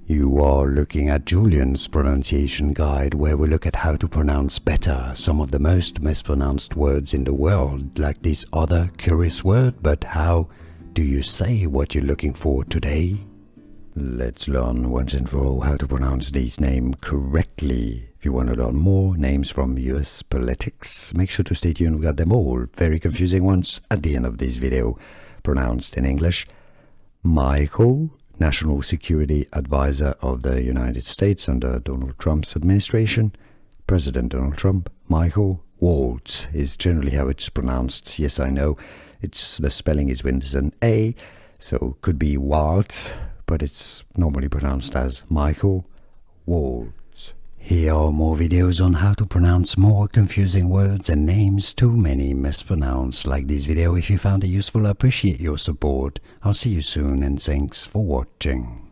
You are looking at Julian's pronunciation guide, where we look at how to pronounce better some of the most mispronounced words in the world, like this other curious word. But how do you say what you're looking for today? Let's learn once and for all how to pronounce these names correctly. If you want to learn more names from US phonetics, make sure to stay tuned. We got them all very confusing ones at the end of this video. Pronounced in English: Michael, National Security Advisor of the United States under Donald Trump's administration. President Donald Trump. Michael. Waltz is generally how it's pronounced. Yes, I know. The spelling is when there's an A, so it could be Waltz, but it's normally pronounced as Michael. Waltz. Here are more videos on how to pronounce more confusing words and names too many mispronounced. Like this video if you found it useful. I appreciate your support. I'll see you soon and thanks for watching.